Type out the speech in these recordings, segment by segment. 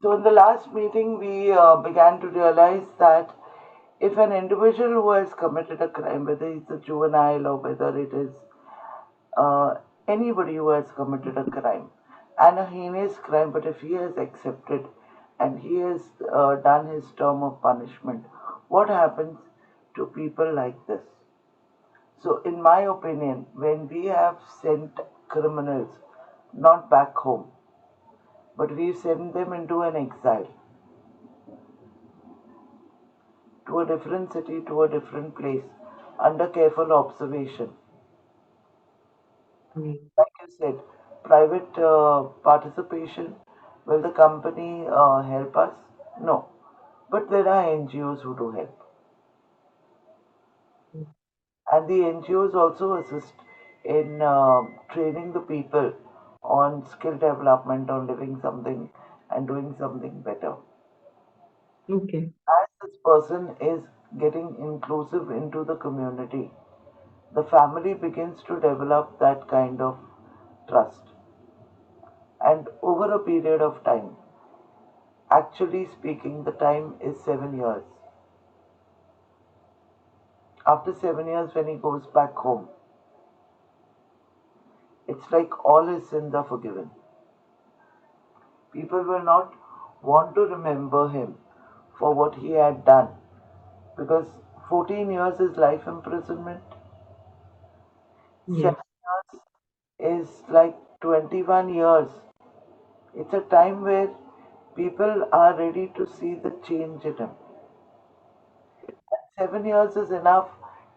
So in the last meeting, we began to realize that if an individual who has committed a crime, whether it's a juvenile or whether it is uh, anybody who has committed a crime and a heinous crime, but if he has accepted and he has done his term of punishment, what happens to people like this? So, in my opinion, when we have sent criminals not back home, but we send them into an exile, to a different city, to a different place, under careful observation. Mm. Like you said, private participation, will the company help us? No. But there are NGOs who do help. And the NGOs also assist in training the people on skill development, on living something and doing something better. Okay. As this person is getting inclusive into the community, the family begins to develop that kind of trust. And over a period of time, actually speaking, the time is 7 years. After 7 years, when he goes back home, it's like all his sins are forgiven. People will not want to remember him for what he had done because 14 years is life imprisonment, Yes. 7 years is like 21 years. It's a time where people are ready to see the change in him. 7 years is enough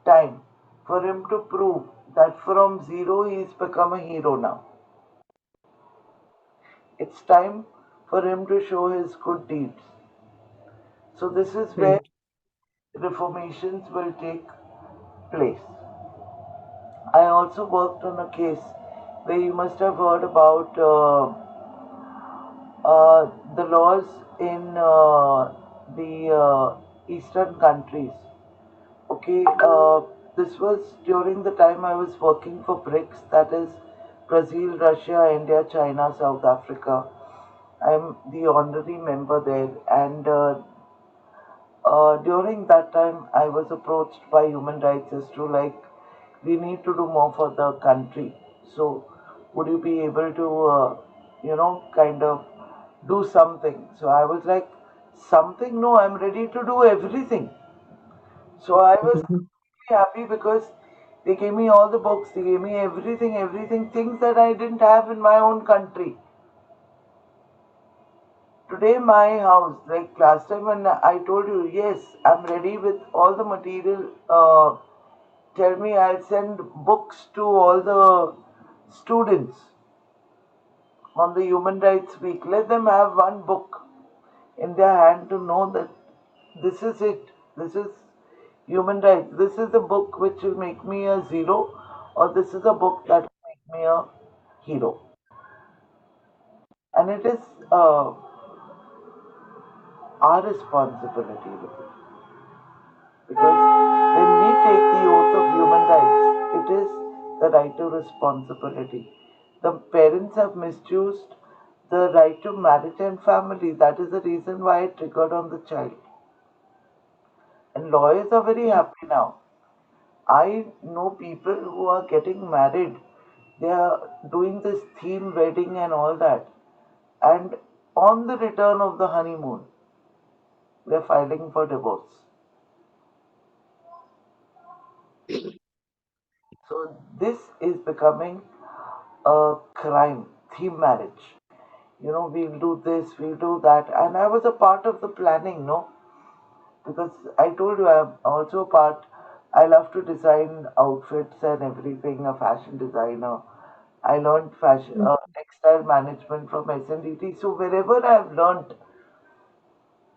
time for him to prove that from zero he's become a hero now. It's time for him to show his good deeds. So, this is where Right. reformations will take place. I also worked on a case where you must have heard about the laws in the eastern countries. Okay, this was during the time I was working for BRICS, that is Brazil, Russia, India, China, South Africa. I'm the honorary member there, and during that time, I was approached by human rights as to like, we need to do more for the country. So, would you be able to, kind of do something? So I was like, something? No, I'm ready to do everything. So I was Mhm. happy because they gave me all the books, they gave me everything, things that I didn't have in my own country. Today, my house, like last time when I told you, yes, I'm ready with all the material. Tell me, I'll send books to all the students on the Human Rights Week. Let them have one book in their hand to know that this is it. This is human rights. This is a book which will make me a zero, or this is a book that will make me a hero. And it is uh, our responsibility with it. Because when we take the oath of human rights, it is the right to responsibility. The parents have misused the right to marriage and family. That is the reason why it triggered on the child. And lawyers are very happy now. I know people who are getting married. They are doing this theme wedding and all that. And on the return of the honeymoon, they are filing for divorce. So this is becoming a crime, theme marriage. We'll do this, we'll do that. And I was a part of the planning, no? Because I told you I'm also a part. I love to design outfits and everything, a fashion designer. I learned fashion, textile management from SNDT. So wherever I've learned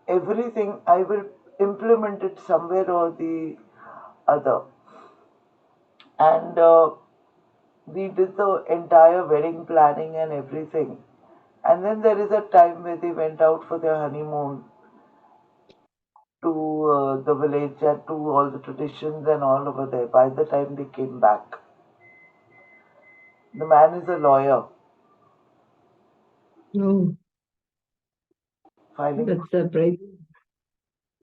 everything, I will implement it somewhere or the other. And we did the entire wedding planning and everything. And then there is a time where they went out for their honeymoon to the village and to all the traditions and all over there. By the time they came back, the man is a lawyer. Oh. filing, That's surprising.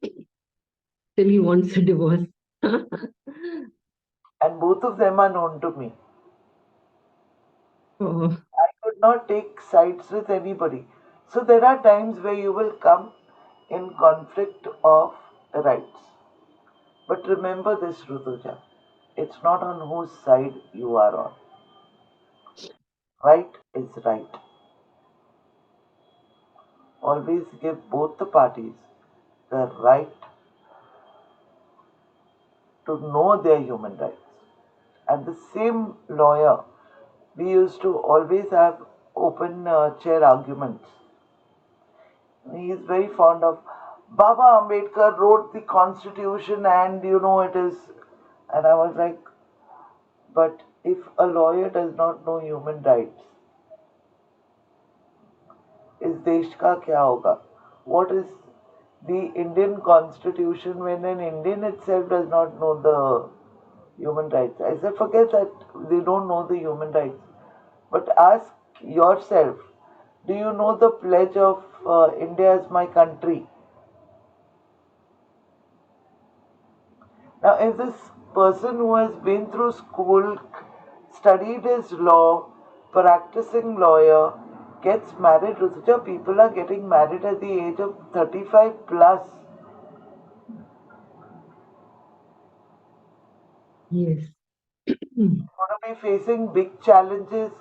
Still, he wants a divorce. and both of them are known to me. Oh, I could not take sides with anybody. So there are times where you will come in conflict of rights. But remember this, Rutuja. It's not on whose side you are on. Right is right. Always give both the parties the right to know their human rights. And the same lawyer, we used to always have open chair arguments. He is very fond of Baba Ambedkar wrote the constitution and it is. And I was like, but if a lawyer does not know human rights, इस देश का क्या होगा? What is the Indian constitution when an Indian itself does not know the human rights? I said, forget that they don't know the human rights. But ask yourself, do you know the pledge of India as my country? Now, if this person who has been through school, studied his law, practicing lawyer, gets married, Rutuja, people are getting married at the age of 35 plus. yes. We're going to be facing big challenges.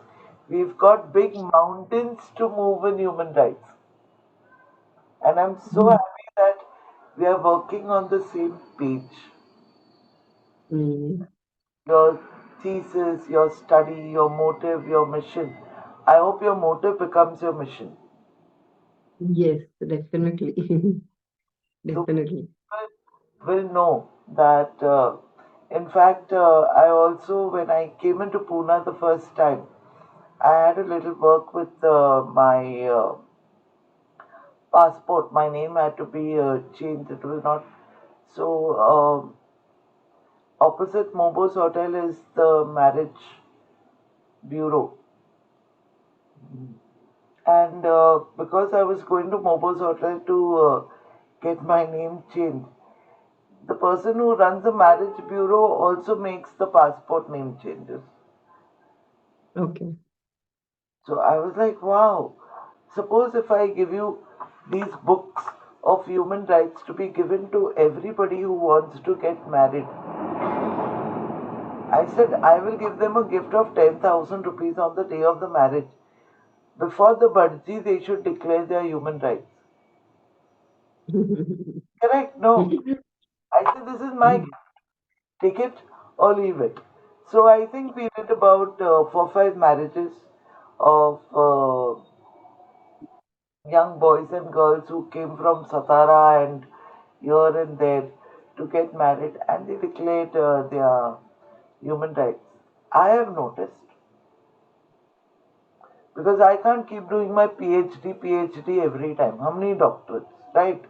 We've got big mountains to move in human rights. And I'm so happy that we are working on the same page. Mm. Your thesis, your study, your motive, your mission. I hope your motive becomes your mission. Yes, definitely. So Definitely. people will know that, in fact, I also, when I came into Pune the first time, I had a little work with my passport. My name had to be changed. It was not. So, opposite Mobos Hotel is the marriage bureau. And because I was going to Mobos Hotel to get my name changed, the person who runs the marriage bureau also makes the passport name changes. Okay. So I was like, wow, suppose if I give you these books of human rights to be given to everybody who wants to get married. I said, I will give them a gift of 10,000 rupees on the day of the marriage. Before the Badji, they should declare their human rights. Correct? No. I said, this is my gift. Take it or leave it. So I think we did about 4 5 marriages of young boys and girls who came from Satara and here and there to get married, and they declared their human rights. I have noticed because I can't keep doing my PhD every time. How many doctorates, right?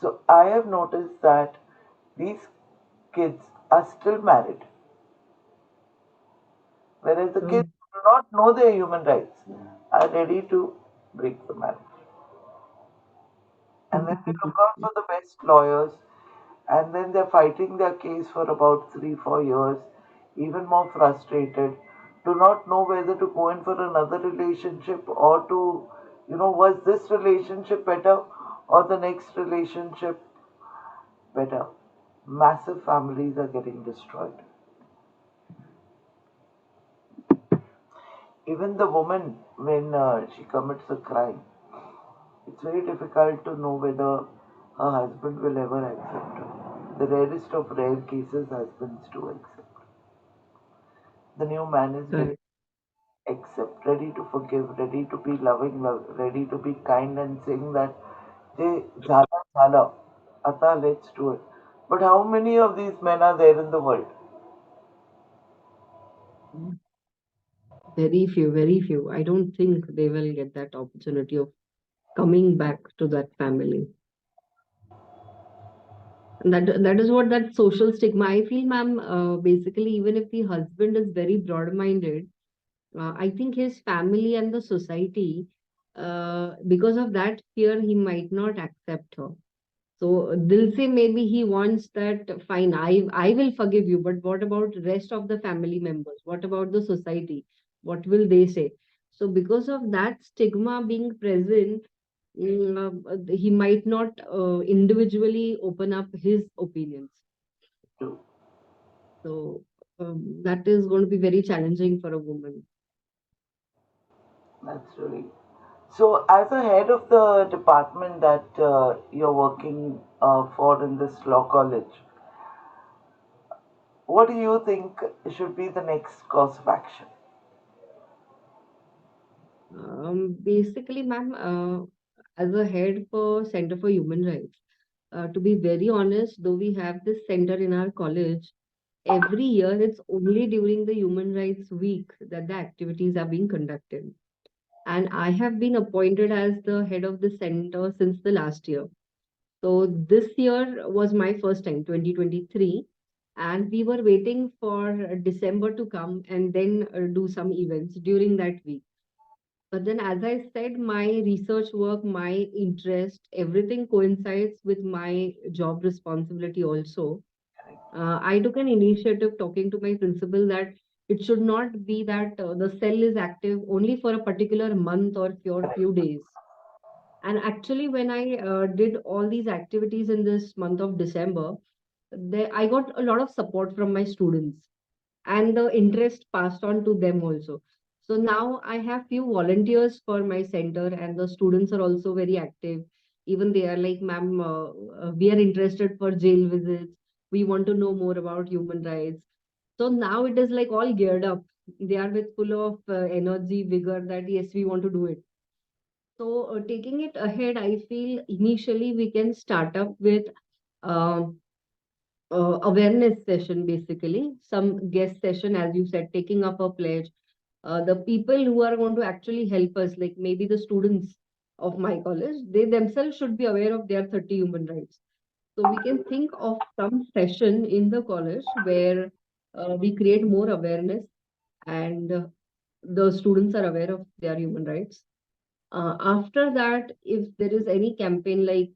So I have noticed that these kids are still married, whereas the kids Oh. who do not know their human rights are ready to break the marriage. And then they look out for the best lawyers, and then they're fighting their case for about 3 4 years, even more frustrated, do not know whether to go in for another relationship or to, was this relationship better or the next relationship better. Massive families are getting destroyed. Even the woman, when she commits a crime, it's very difficult to know whether her husband will ever accept her. The rarest of rare cases, husbands do accept. The new man is ready Correct. to accept, ready to forgive, ready to be loving, ready to be kind and saying that, "Jay, jhala, jhala, Ata, let's do it." But how many of these men are there in the world? Very few, very few. I don't think they will get that opportunity of coming back to that family. And that is what that social stigma. I feel, ma'am, basically, even if the husband is very broad-minded, I think his family and the society Because of that fear, he might not accept her. So they'll say maybe he wants that, fine, I will forgive you, but what about rest of the family members? What about the society? What will they say? So because of that stigma being present, he might not individually open up his opinions. True. So that is going to be very challenging for a woman. That's really. So, as a head of the department that you're working for in this law college, what do you think should be the next course of action? Basically, ma'am, as a head for Center for Human Rights, to be very honest, though we have this center in our college, every year it's only during the Human Rights Week that the activities are being conducted. And I have been appointed as the head of the center since the last year. So this year was my first time, 2023, and we were waiting for December to come and then do some events during that week. But then, as I said, my research work, my interest, everything coincides with my job responsibility also. I took an initiative talking to my principal that it should not be that the cell is active only for a particular month or for Correct. few days. And actually, when I did all these activities in this month of December, I got a lot of support from my students and the interest passed on to them also. So now I have few volunteers for my center, and the students are also very active. Even they are like, ma'am, we are interested for jail visits. We want to know more about human rights. So now it is like all geared up. They are with full of energy, vigor that yes, we want to do it. So taking it ahead, I feel initially we can start up with um awareness session, basically some guest session, as you said, taking up a pledge. The people who are going to actually help us, like maybe the students of my college, they themselves should be aware of their 30 human rights. So we can think of some session in the college where we create more awareness, and the students are aware of their human rights. After that, if there is any campaign, like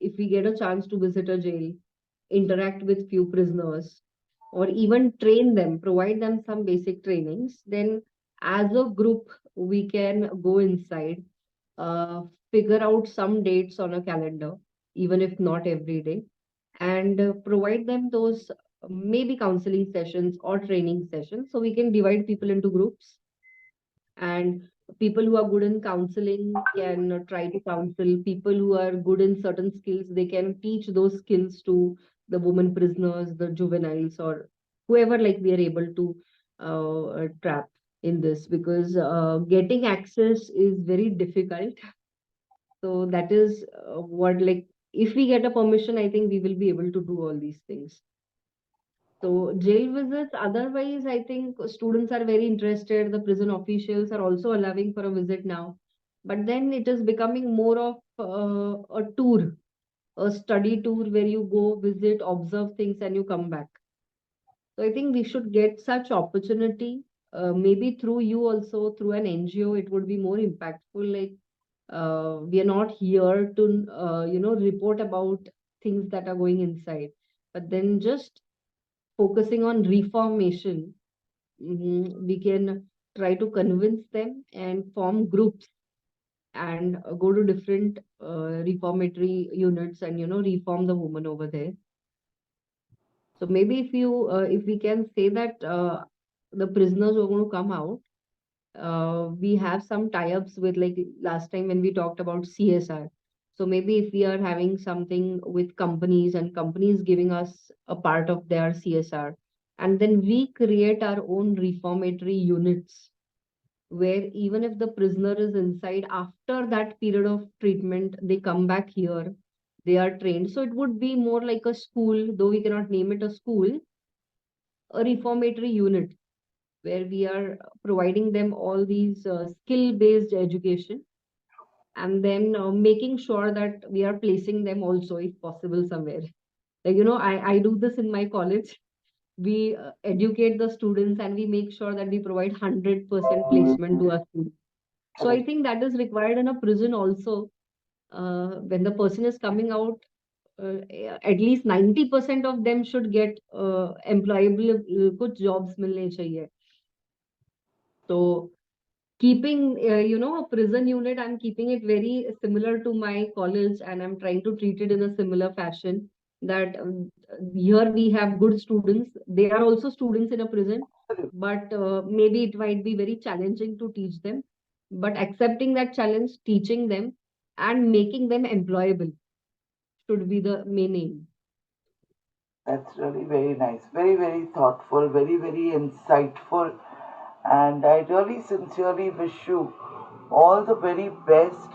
if we get a chance to visit a jail, interact with few prisoners, or even train them, provide them some basic trainings, then as a group, we can go inside, uh, figure out some dates on a calendar, even if not every day, and provide them those maybe counseling sessions or training sessions. So we can divide people into groups, and people who are good in counseling can try to counsel people who are good in certain skills. They can teach those skills to the women prisoners, the juveniles, or whoever like we are able to trap in this, because getting access is very difficult. So that is what, like, if we get a permission, I think we will be able to do all these things. So jail visits, otherwise, I think students are very interested. The prison officials are also allowing for a visit now. But then it is becoming more of a tour, a study tour where you go visit, observe things, and you come back. So I think we should get such opportunity, maybe through you also, through an NGO, it would be more impactful. Like we are not here to, report about things that are going inside, but then just focusing on reformation, we can try to convince them and form groups and go to different reformatory units and reform the woman over there. So maybe if we can say that the prisoners who are going to come out, we have some tie-ups with, like last time when we talked about CSR. So maybe if we are having something with companies and companies giving us a part of their CSR, and then we create our own reformatory units where even if the prisoner is inside, after that period of treatment, they come back here, they are trained. So it would be more like a school, though we cannot name it a school, a reformatory unit where we are providing them all these skill based education, and then making sure that we are placing them also, if possible, somewhere. Like, I do this in my college. We educate the students and we make sure that we provide 100% placement to our students. So I Correct. think that is required in a prison also. When the person is coming out, uh, at least 90% of them should get employable, कुछ jobs मिलने चाहिए. So keeping, a prison unit, I'm keeping it very similar to my college, and I'm trying to treat it in a similar fashion. That here we have good students. They are also students in a prison, but maybe it might be very challenging to teach them. But accepting that challenge, teaching them, and making them employable should be the main aim. That's really very nice. Very, very thoughtful, very, very insightful. And I really sincerely wish you all the very best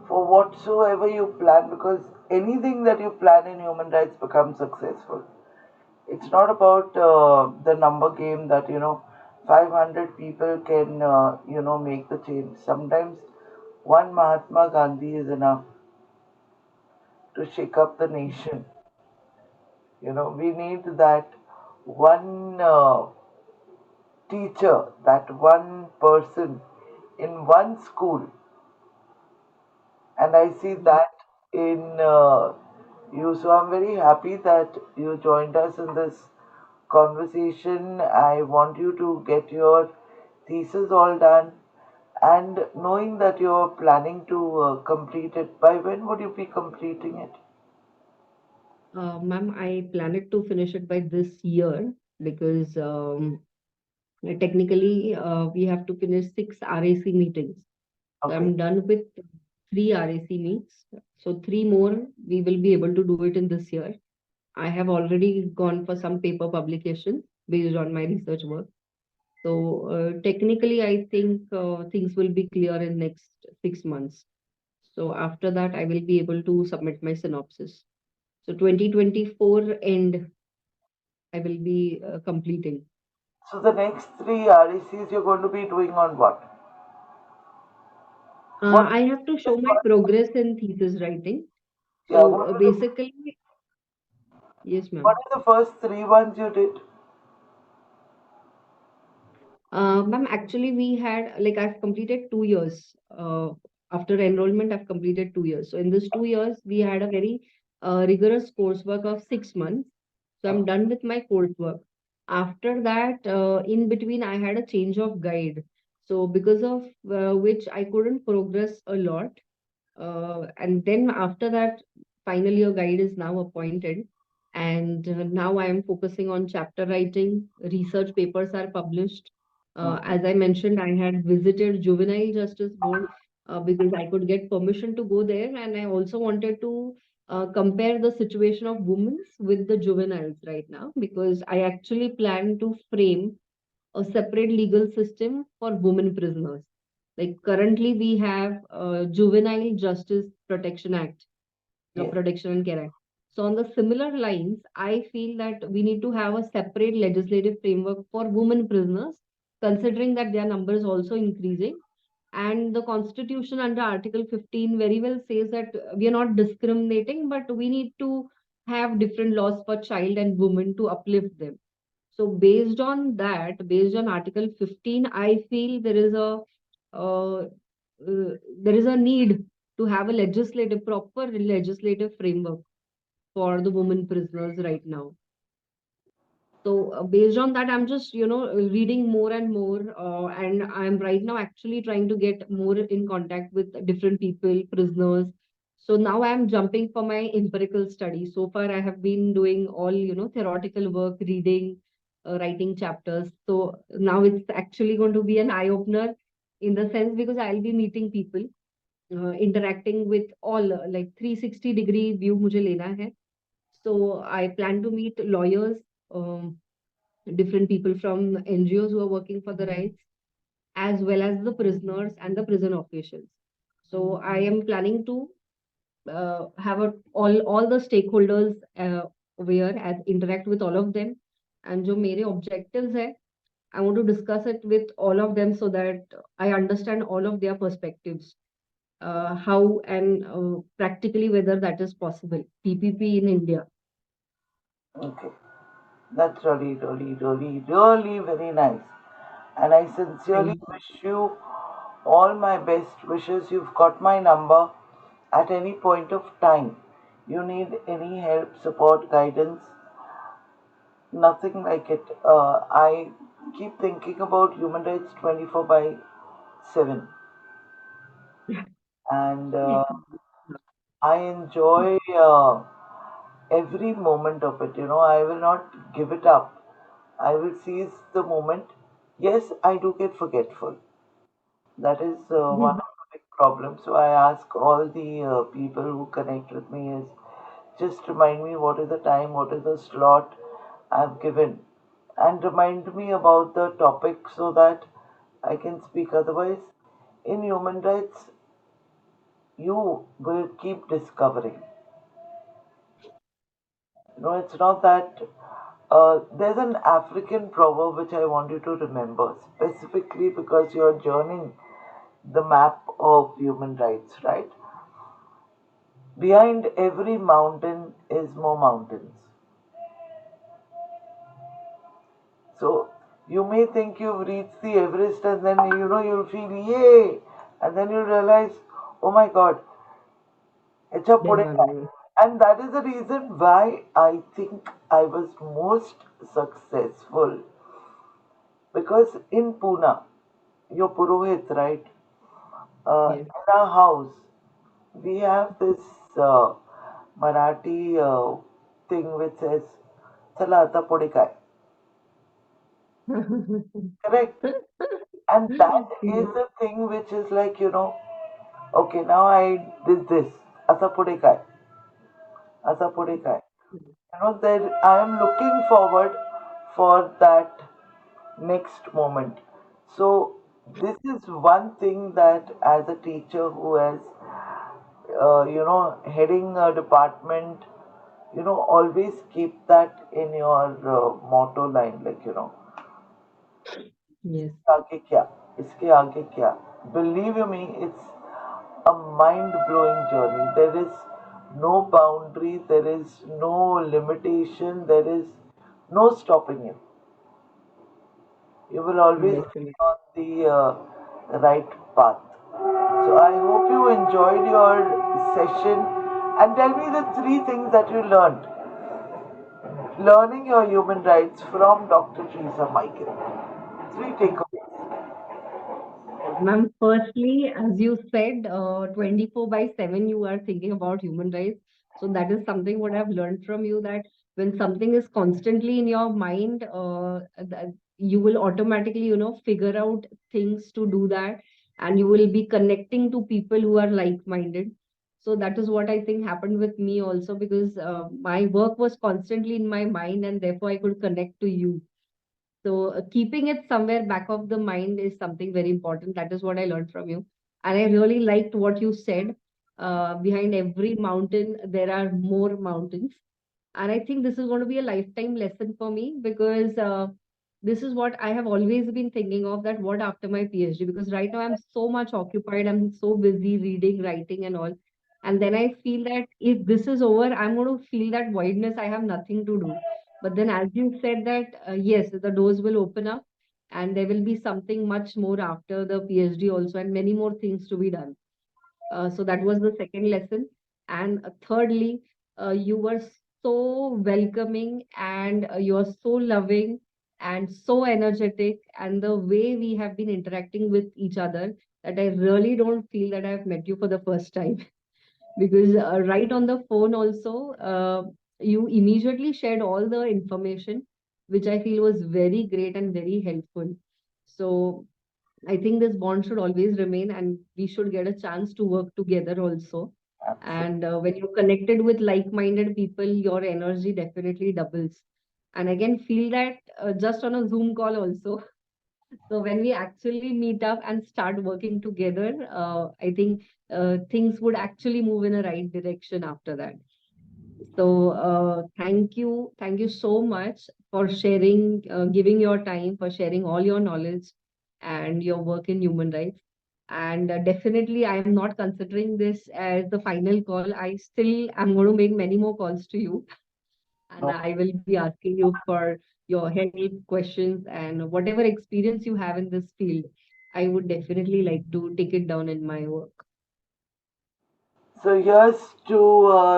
for whatsoever you plan, because anything that you plan in human rights becomes successful. It's not about the number game that, 500 people can, make the change. Sometimes one Mahatma Gandhi is enough to shake up the nation. We need that one teacher, that one person in one school, and I see Mm. that in you. So I'm very happy that you joined us in this conversation. I want you to get your thesis all done, and knowing that you're planning to complete it, by when would you be completing it? Ma'am, I planned to finish it by this year because technically we have to finish six RAC meetings. So Okay. I'm done with three RAC meets. So three more we will be able to do it in this year. I have already gone for some paper publication based on my research work. So technically, I think things will be clear in next 6 months. So after that, I will be able to submit my synopsis. So 2024 end, I will be completing. So the next three RECs you're going to be doing on what? What I have to show my progress in thesis writing. Yeah, So basically, yes, what ma'am. are the first three ones you did? Ma'am, actually, we had like I've completed 2 years. After enrollment, I've completed 2 years. So in this 2 years, we had a very rigorous coursework of 6 months. So I'm Okay. done with my coursework. After that, in between, I had a change of guide. So because of which I couldn't progress a lot. And then after that, final year guide is now appointed. And now I am focusing on chapter writing. Research papers are published. Okay. As I mentioned, I had visited Juvenile Justice Board because I could get permission to go there. And I also wanted to compare the situation of women with the juveniles right now because I actually plan to frame a separate legal system for women prisoners. Like currently, we have Juvenile Justice Protection Act, the Yes. Protection and Care Act. So, on the similar lines, I feel that we need to have a separate legislative framework for women prisoners, considering that their number is also increasing. And the Constitution under Article 15 very well says that we are not discriminating, but we need to have different laws for child and women to uplift them. So based on that, based on Article 15, I feel uh, there is a need to have a proper legislative framework for the women prisoners right now. So based on that, I'm just reading more and more, and I'm right now actually trying to get more in contact with different people, prisoners. So now I'm jumping for my empirical study. So far, I have been doing all theoretical work, reading, writing chapters. So now it's actually going to be an eye opener in the sense because I'll be meeting people, interacting with all like 360-degree view मुझे लेना है. So I plan to meet lawyers. Different people from NGOs who are working for the rights, as well as the prisoners and the prison officials. So I am planning to have all the stakeholders aware and interact with all of them. And जो मेरे objectives है, I want to discuss it with all of them so that I understand all of their perspectives, how and practically whether that is possible. PPP in India. Okay. That's really, really, really, really very nice. And I sincerely Thank you. wish you All my best wishes. You've got my number at any point of time. You need any help, support, guidance, nothing like it. I keep thinking about human rights 24 by 7, and I enjoy every moment of it. I will not give it up. I will seize the moment. Yes, I do get forgetful. That is one of the big problems. So I ask all the people who connect with me is just remind me what is the time, what is the slot I've given, and remind me about the topic so that I can speak. Otherwise, in human rights, you will keep discovering. It's not that. There's an African proverb which I want you to remember, specifically because you're journeying the map of human rights, right? Behind every mountain is more mountains. So you may think you've reached the Everest and then you'll feel yay, and then you'll realize, oh my God, it's a There's pudding. one more. And that is the reason why I think I was most successful, because in Pune, your Purohit, right? Yes. In our house, we have this uh, Marathi thing which says, "Chala आता पुढे काय?" Correct. And that is Yes. the thing which is like, okay, now I did this. आता पुढे काय? आता पुढे काय? There I am looking forward for that next moment. So this is one thing that, as a teacher who has, heading a department, always keep that in your motto line, like, Yes. आगे क्या इसके आगे क्या. Believe you me, it's a mind blowing journey. There is no boundary, there is no limitation, there is no stopping it. You will always be Definitely. on the right path. So I hope you enjoyed your session, and tell me the three things that you learned learning your human rights from Dr. Theresa Michael. Three takeaways. Ma'am, firstly, as you said, 24 by 7, you are thinking about human rights. So that is something what I've learned from you, that when something is constantly in your mind, that you will automatically, figure out things to do that, and you will be connecting to people who are like-minded. So that is what I think happened with me also, because my work was constantly in my mind, and therefore I could connect to you. So keeping it somewhere back of the mind is something very important. That is what I learned from you. And I really liked what you said. Behind every mountain, there are more mountains. And I think this is going to be a lifetime lesson for me, because this is what I have always been thinking of, that what after my PhD, because right now I'm so much occupied, I'm so busy reading, writing, and all. And then I feel that if this is over, I'm going to feel that voidness, I have nothing to do. But then, as you said, that yes, the doors will open up and there will be something much more after the PhD also, and many more things to be done. So that was the second lesson. And thirdly, you were so welcoming, and you are so loving and so energetic. And the way we have been interacting with each other, that I really don't feel that I've met you for the first time. Because right on the phone also, you immediately shared all the information, which I feel was very great and very helpful. So I think this bond should always remain, and we should get a chance to work together also. Absolutely. And when you're connected with like-minded people, your energy definitely doubles. And I can feel that just on a Zoom call also. So when we actually meet up and start working together, I think things would actually move in a right direction after that. So thank you so much for sharing, giving your time, for sharing all your knowledge and your work in human rights. And definitely, I am not considering this as the final call. I still am going to make many more calls to you, and No, I will be asking you for your help, questions, and whatever experience you have in this field. I would definitely like to take it down in my work. So here's to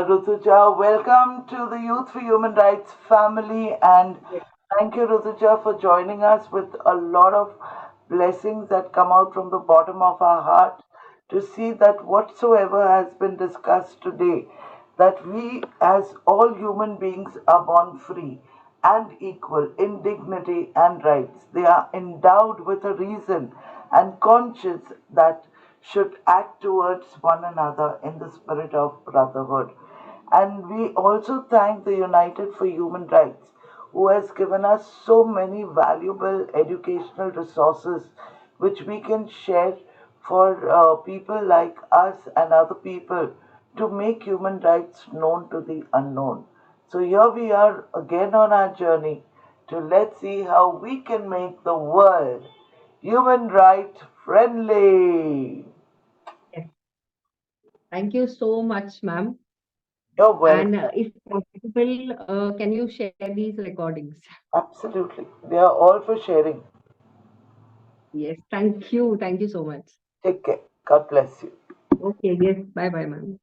Rutuja. Welcome to the Youth for Human Rights family, and Yes. thank you, Rutuja, for joining us with a lot of blessings that come out from the bottom of our heart to see that whatsoever has been discussed today, that we as all human beings are born free and equal in dignity and rights. They are endowed with a reason and conscience that should act towards one another in the spirit of brotherhood. And we also thank the United for Human Rights, who has given us so many valuable educational resources which we can share for people like us and other people to make human rights known to the unknown. So here we are again on our journey to let's see how we can make the world human right friendly. Yes. Thank you so much, ma'am. You're And welcome. if possible, can you share these recordings? Absolutely. They are all for sharing. Yes. Thank you. Thank you so much. Take care. God bless you. Okay. Yes. Bye bye, ma'am.